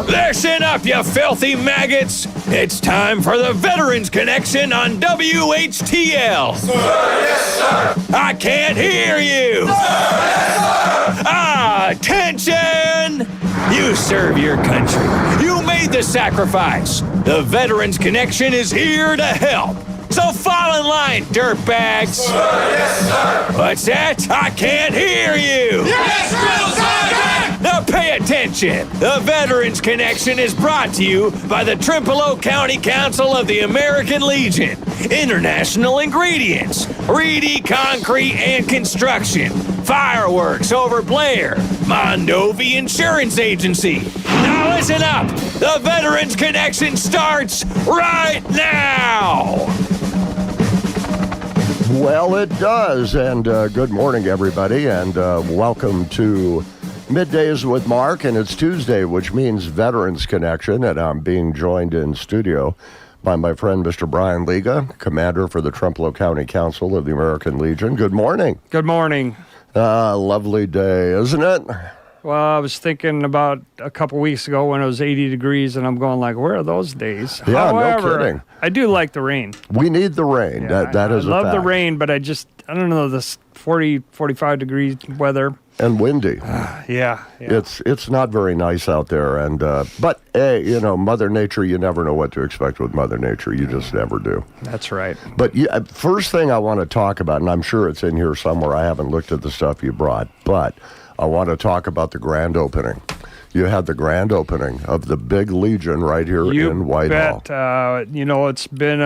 Listen up, you filthy maggots. It's time for the Veterans Connection on WHTL. Sir, yes, sir. I can't hear you. Sir, yes, sir. Attention! You serve your country. You made the sacrifice. The Veterans Connection is here to help. So fall in line, dirtbags. Sir, yes, sir. What's that? I can't hear you. Yes, Drill Sergeant! Now pay attention. The Veterans Connection is brought to you by the Trempealeau County Council of the American Legion, International Ingredients, Reedy Concrete and Construction, Fireworks over Blair, Mondovi Insurance Agency. Now listen up. The Veterans Connection starts right now. Well, it does, and good morning, everybody, and welcome to Middays with Mark, and it's Tuesday, which means Veterans Connection, and I'm being joined in studio by my friend, Mr. Brian Lyga, commander for the Trempealeau County Council of the American Legion. Good morning. Good morning. Lovely day, isn't it? Well, I was thinking about a couple weeks ago when it was 80 degrees, and I'm going like, where are those days? Yeah, However, no kidding. I do like the rain. We need the rain. Yeah, that is a fact. I love the rain, but I don't know, this 40, 45 degree weather. And windy. Yeah. It's not very nice out there, and but hey, Mother Nature. You never know what to expect with Mother Nature. You just never do. That's right. But first thing I want to talk about, and I'm sure it's in here somewhere. I haven't looked at the stuff you brought, but I want to talk about the grand opening. You had the grand opening of the big Legion right here in Whitehall. It's been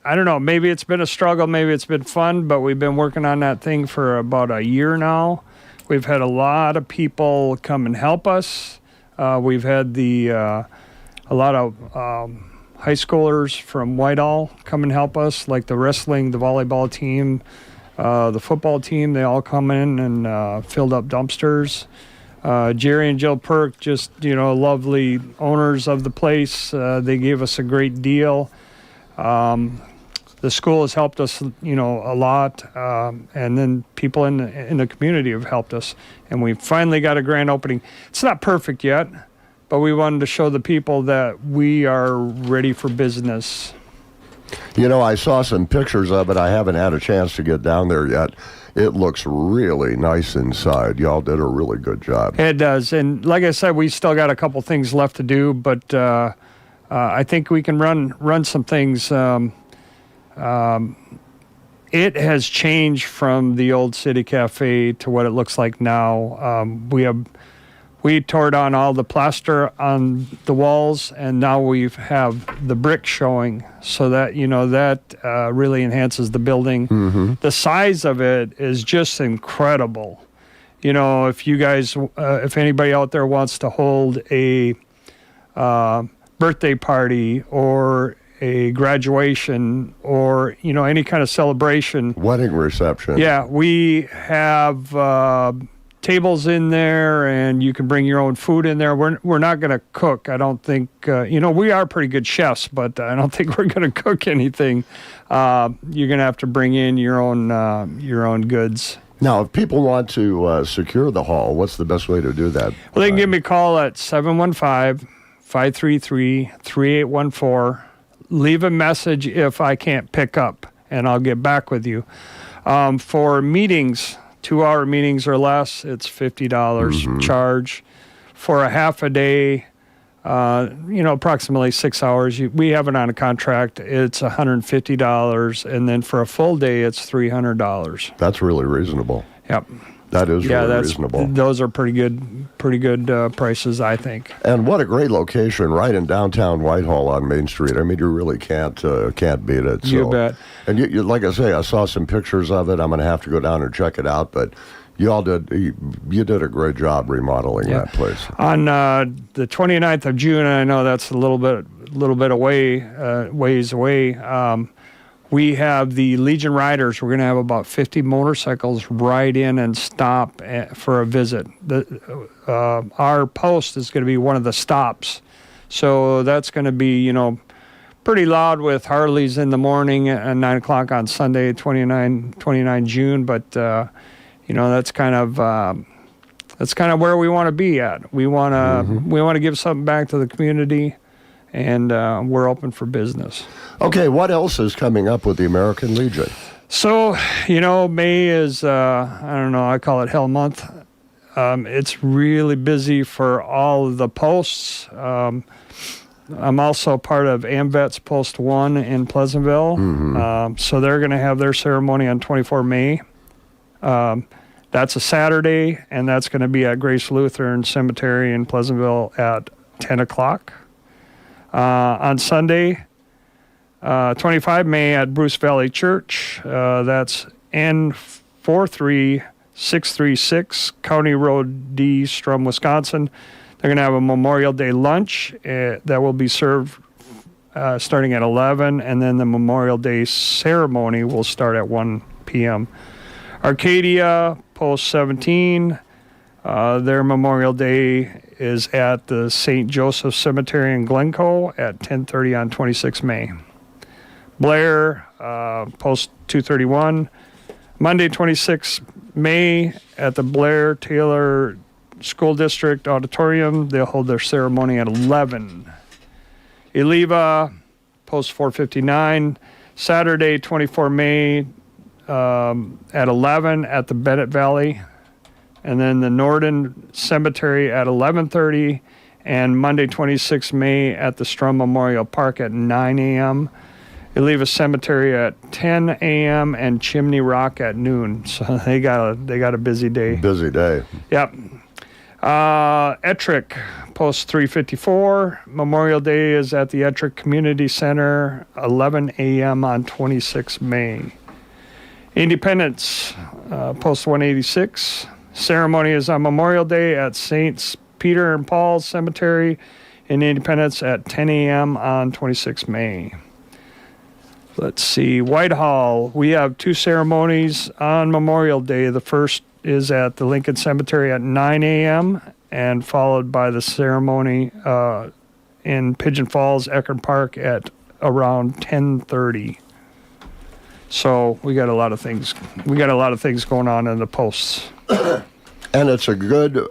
I don't know, maybe it's been a struggle, maybe it's been fun, but we've been working on that thing for about a year now. We've had a lot of people come and help us. We've had a lot of high schoolers from Whitehall come and help us, like the wrestling, the volleyball team, the football team. They all come in and filled up dumpsters. Jerry and Jill Perk, just, lovely owners of the place. They gave us a great deal. The school has helped us, a lot, and then people in the community have helped us, and we finally got a grand opening. It's not perfect yet, but we wanted to show the people that we are ready for business. I saw some pictures of it. I haven't had a chance to get down there yet. It looks really nice inside. Y'all did a really good job. It does, and like I said, we still got a couple things left to do, but I think we can run some things. It has changed from the old City Cafe to what it looks like now. We tore down all the plaster on the walls, and now we have the brick showing, so that that really enhances the building. Mm-hmm. The size of it is just incredible. If you guys, if anybody out there wants to hold a birthday party or a graduation or, any kind of celebration. Wedding reception. Yeah, we have tables in there, and you can bring your own food in there. We're not going to cook. I don't think, we are pretty good chefs, but I don't think we're going to cook anything. You're going to have to bring in your own goods. Now, if people want to secure the hall, what's the best way to do that? Well, they can give me a call at 715-533-3814. Leave a message if I can't pick up, and I'll get back with you. For meetings, 2-hour meetings or less, it's $50 charge. For a half a day, approximately 6 hours, we have it on a contract, it's $150, and then for a full day, it's $300. That's really reasonable. Yep. That is really reasonable. Those are pretty good prices, I think. And what a great location, right in downtown Whitehall on Main Street. I mean, you really can't beat it. You bet. And you, like I say, I saw some pictures of it. I'm going to have to go down and check it out. But you did a great job remodeling that place. On the 29th of June, and I know that's a little bit ways away. We have the Legion Riders. We're going to have about 50 motorcycles ride in and stop for a visit. Our post is going to be one of the stops. So that's going to be, pretty loud with Harleys in the morning at 9 o'clock on Sunday, 29 June. But, that's kind of that's kind of where we want to be at. We want to give something back to the community, and we're open for business. Okay, what else is coming up with the American Legion? So, May is, I call it Hell Month. It's really busy for all of the posts. I'm also part of AMVET's Post 1 in Pleasantville. So they're going to have their ceremony on 24 May. That's a Saturday, and that's going to be at Grace Lutheran Cemetery in Pleasantville at 10 o'clock. On Sunday, 25 May at Bruce Valley Church. That's N43636, County Road D, Strum, Wisconsin. They're going to have a Memorial Day lunch that will be served starting at 11, and then the Memorial Day ceremony will start at 1 p.m. Arcadia, Post 17, their Memorial Day is at the St. Joseph Cemetery in Glencoe at 10:30 on 26 May. Blair, Post 231, Monday 26 May at the Blair Taylor School District Auditorium. They'll hold their ceremony at 11. Eliva, Post 459, Saturday 24 May at 11 at the Bennett Valley. And then the Norden Cemetery at 11:30, and Monday 26 May at the Strum Memorial Park at 9 a.m. Eliva Cemetery at 10 a.m. and Chimney Rock at noon. So they got a busy day. Busy day. Yep. Ettrick, Post 354. Memorial Day is at the Ettrick Community Center, 11 a.m. on 26 May. Independence, Post 186. Ceremony is on Memorial Day at St. Peter and Paul's Cemetery in Independence at 10 a.m. on 26 May. Let's see, Whitehall, we have two ceremonies on Memorial Day. The first is at the Lincoln Cemetery at 9 a.m. and followed by the ceremony in Pigeon Falls, Eckerd Park at around 10:30. So we got a lot of things. We got a lot of things going on in the posts. And it's a good,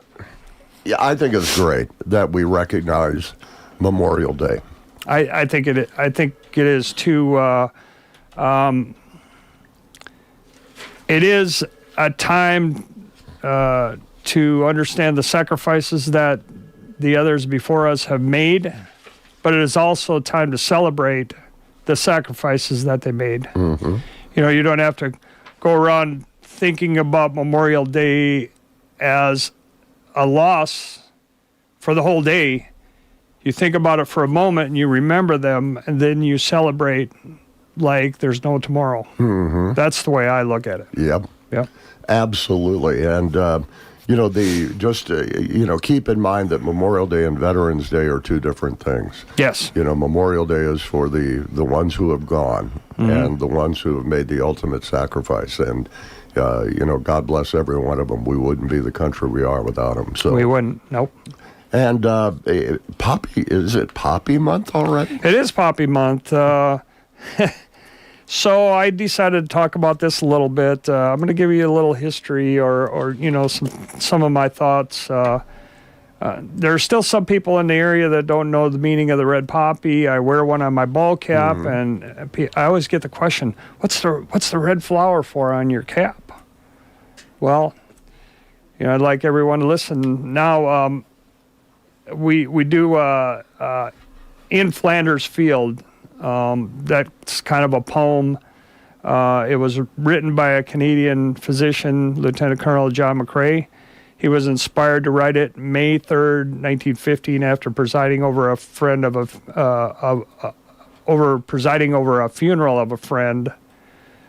I think it's great that we recognize Memorial Day. I think it is too. It is a time to understand the sacrifices that the others before us have made, but it is also a time to celebrate the sacrifices that they made. Mm-hmm. You don't have to go around thinking about Memorial Day as a loss for the whole day. You think about it for a moment and you remember them, and then you celebrate like there's no tomorrow. Mm-hmm. That's the way I look at it. Yep. Yep. Absolutely. And, keep in mind that Memorial Day and Veterans Day are two different things. Yes. Memorial Day is for the ones who have gone, mm-hmm. and the ones who have made the ultimate sacrifice. And, God bless every one of them. We wouldn't be the country we are without them. So we wouldn't. Nope. And is it Poppy Month already? It is Poppy Month. So I decided to talk about this a little bit. I'm going to give you a little history or some of my thoughts. There are still some people in the area that don't know the meaning of the red poppy. I wear one on my ball cap, mm-hmm. and I always get the question, what's the red flower for on your cap? Well, I'd like everyone to listen. Now, we do in Flanders Field. That's kind of a poem. It was written by a Canadian physician, Lieutenant Colonel John McCrae. He was inspired to write it May 3rd, 1915, after presiding over a funeral of a friend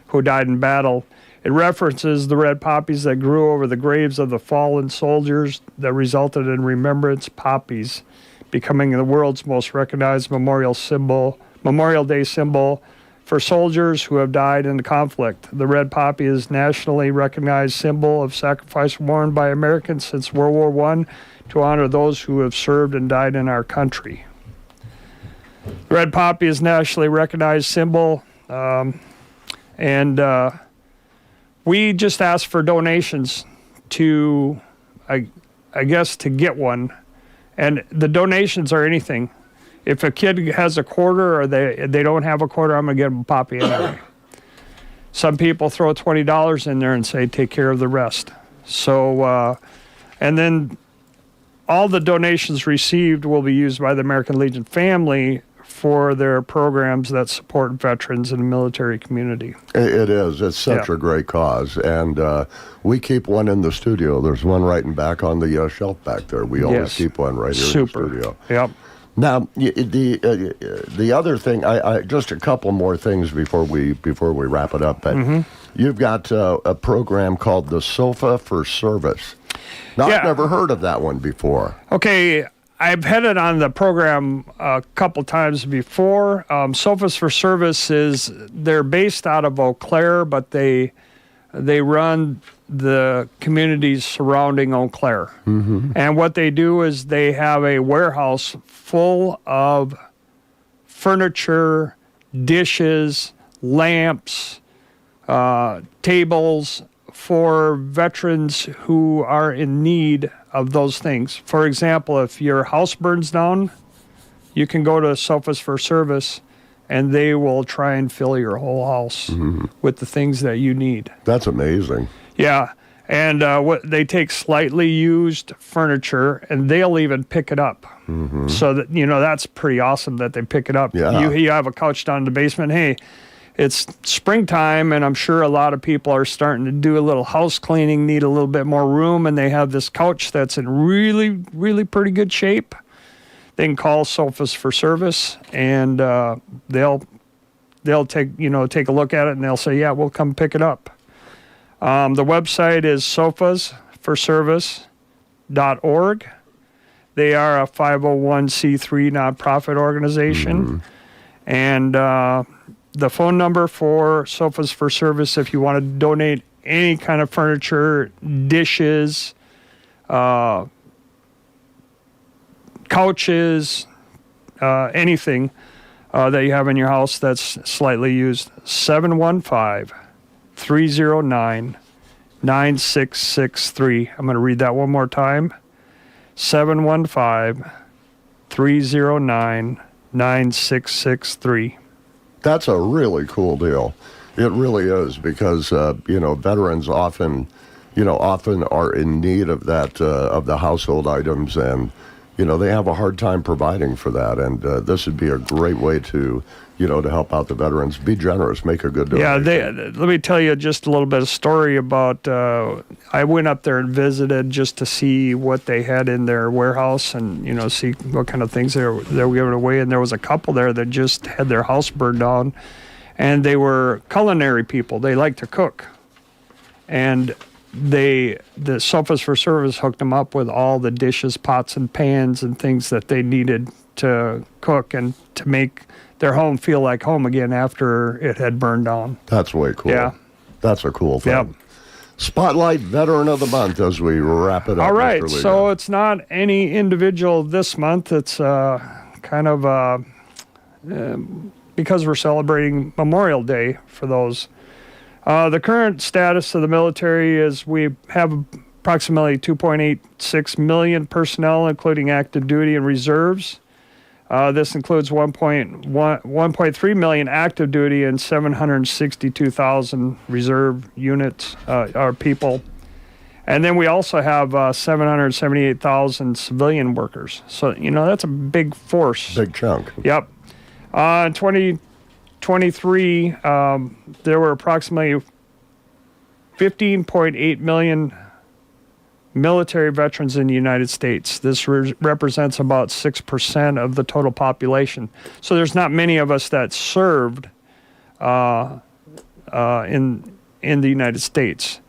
who died in battle. It references the red poppies that grew over the graves of the fallen soldiers that resulted in remembrance poppies becoming the world's most recognized Memorial Day symbol for soldiers who have died in the conflict. The red poppy is nationally recognized symbol of sacrifice worn by Americans since World War I to honor those who have served and died in our country. The red poppy is nationally recognized symbol, and we just ask for donations to I guess, to get one. And the donations are anything. If a kid has a quarter or they don't have a quarter, I'm going to get them a poppy anyway. Some people throw $20 in there and say, take care of the rest. So, and then all the donations received will be used by the American Legion family for their programs that support veterans in the military community. It is. It's such a great cause. And we keep one in the studio. There's one right in back on the shelf back there. We always keep one right here in the studio. Yep. Now, the other thing, I just a couple more things before we wrap it up. But you've got a program called the Sofa for Service. Now, I've never heard of that one before. Okay, I've had it on the program a couple times before. Sofas for Service they're based out of Eau Claire, but they run the communities surrounding Eau Claire. And what they do is they have a warehouse full of furniture, dishes, lamps, tables for veterans who are in need of those things. For example, if your house burns down, you can go to Sofas for Service and they will try and fill your whole house with the things that you need. That's amazing. Yeah, and they take slightly used furniture and they'll even pick it up. So that that's pretty awesome that they pick it up. Yeah. You have a couch down in the basement. Hey, it's springtime, and I'm sure a lot of people are starting to do a little house cleaning, need a little bit more room, and they have this couch that's in really, really pretty good shape. They can call Sofas for Service, and they'll take a look at it, and they'll say, yeah, we'll come pick it up. The website is sofasforservice.org. They are a 501c3 nonprofit organization, and the phone number for Sofas for Service, if you want to donate any kind of furniture, dishes, couches, anything that you have in your house that's slightly used, 715-309-9663. I'm going to read that one more time. 715-309-9663. That's a really cool deal. It really is, because veterans often are in need of that of the household items, and they have a hard time providing for that. And this would be a great way to to help out the veterans. Be generous, make a good donation. Yeah, let me tell you just a little bit of story about. I went up there and visited just to see what they had in their warehouse, and see what kind of things they were giving away. And there was a couple there that just had their house burned down, and they were culinary people. They like to cook, and the Sofas for Service hooked them up with all the dishes, pots, and pans and things that they needed to cook and to make their home feel like home again after it had burned down. That's way cool. Yeah. That's a cool thing. Yep. Spotlight Veteran of the Month as we wrap it up. All right, Mr. Lyga. so it's not any individual this month. It's kind of because we're celebrating Memorial Day for those. The current status of the military is we have approximately 2.86 million personnel, including active duty and reserves. This includes 1.3 million active duty and 762,000 reserve units, or people. And then we also have 778,000 civilian workers. So, that's a big force. Big chunk. Yep. In 2023, there were approximately 15.8 million military veterans in the United States. This represents about 6% of the total population. So there's not many of us that served in the United States.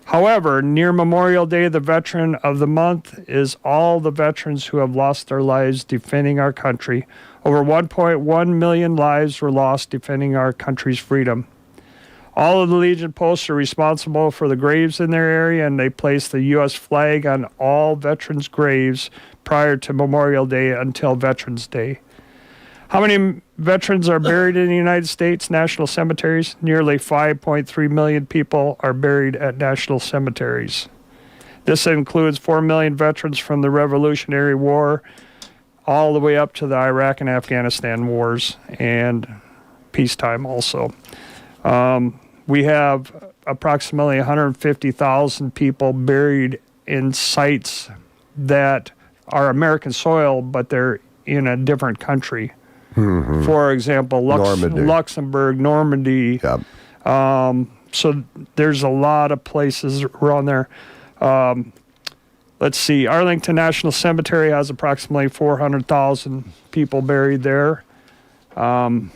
However, near Memorial Day, the Veteran of the Month is all the veterans who have lost their lives defending our country. Over 1.1 million lives were lost defending our country's freedom. All of the Legion posts are responsible for the graves in their area, and they place the U.S. flag on all veterans' graves prior to Memorial Day until Veterans Day. How many veterans are buried in the United States national cemeteries? Nearly 5.3 million people are buried at national cemeteries. This includes 4 million veterans from the Revolutionary War all the way up to the Iraq and Afghanistan wars and peacetime also. We have approximately 150,000 people buried in sites that are American soil, but they're in a different country. Mm-hmm. For example, Luxembourg, Normandy. Yep. So there's a lot of places around there. Let's see. Arlington National Cemetery has approximately 400,000 people buried there. The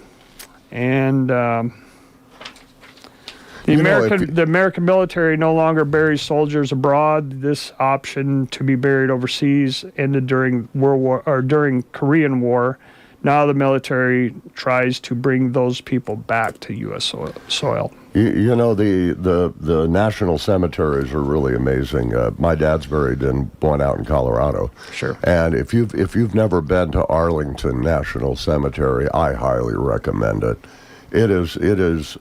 American military no longer buries soldiers abroad. This option to be buried overseas ended during during Korean War. Now the military tries to bring those people back to U.S. soil. You know, the national cemeteries are really amazing. My dad's buried in one out in Colorado. Sure. And if you've never been to Arlington National Cemetery, I highly recommend it. It is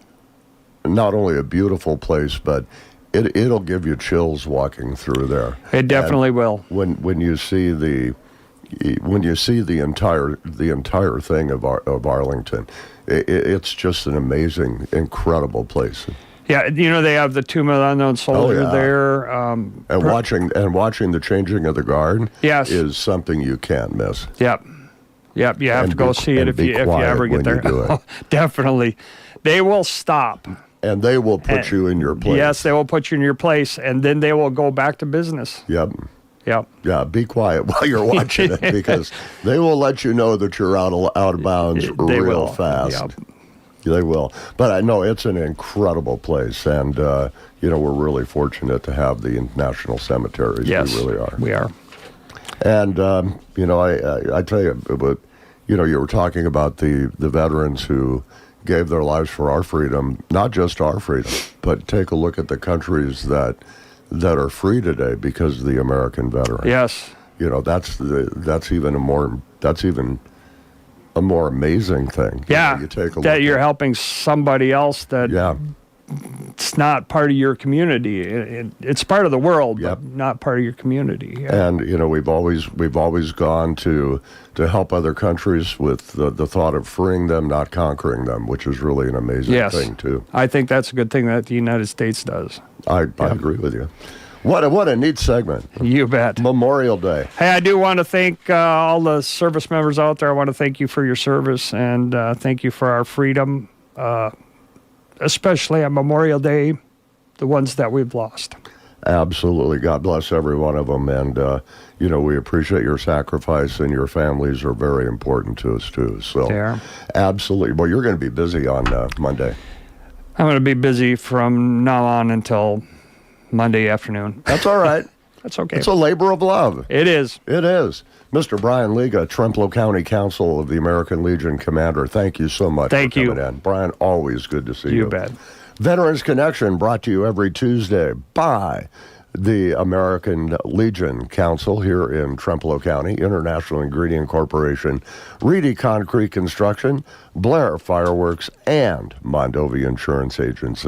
not only a beautiful place, but it'll give you chills walking through there. It definitely will. When you see the entire thing of Arlington, it's just an amazing, incredible place. Yeah, you know, they have the Tomb of the Unknown Soldier there. And watching the changing of the guard is something you can't miss. Yep. You have to go see it if you ever get there. Definitely. They will stop. And they will put you in your place. Yes, they will put you in your place, and then they will go back to business. Yep. Yeah, be quiet while you're watching it, because they will let you know that you're out of bounds real fast. Yep. They will. But I know it's an incredible place, and we're really fortunate to have the national cemeteries. Yes, we really are. We are. And I tell you, but you were talking about the veterans who gave their lives for our freedom, not just our freedom, but take a look at the countries that are free today because of the American veteran. Yes. That's even a more amazing thing. Yeah. You take a that look you're helping somebody else that it's not part of your community. It's part of the world, but not part of your community. Yeah. And we've always gone to help other countries with the thought of freeing them, not conquering them, which is really an amazing thing too. I think that's a good thing that the United States does. I agree with you. What a neat segment. You bet. Memorial Day. Hey, I do want to thank all the service members out there. I want to thank you for your service, and thank you for our freedom, especially on Memorial Day, the ones that we've lost. Absolutely. God bless every one of them. And, we appreciate your sacrifice, and your families are very important to us, too. So, yeah. Absolutely. Well, you're going to be busy on Monday. I'm going to be busy from now on until Monday afternoon. That's all right. That's okay. It's a labor of love. It is. It is. Mr. Brian Lyga, Trempealeau County Council of the American Legion Commander, thank you so much for coming in. Brian, always good to see you. You bet. Veterans Connection brought to you every Tuesday by the American Legion Council here in Trempealeau County, International Ingredient Corporation, Reedy Concrete Construction, Blair Fireworks, and Mondovi Insurance Agency.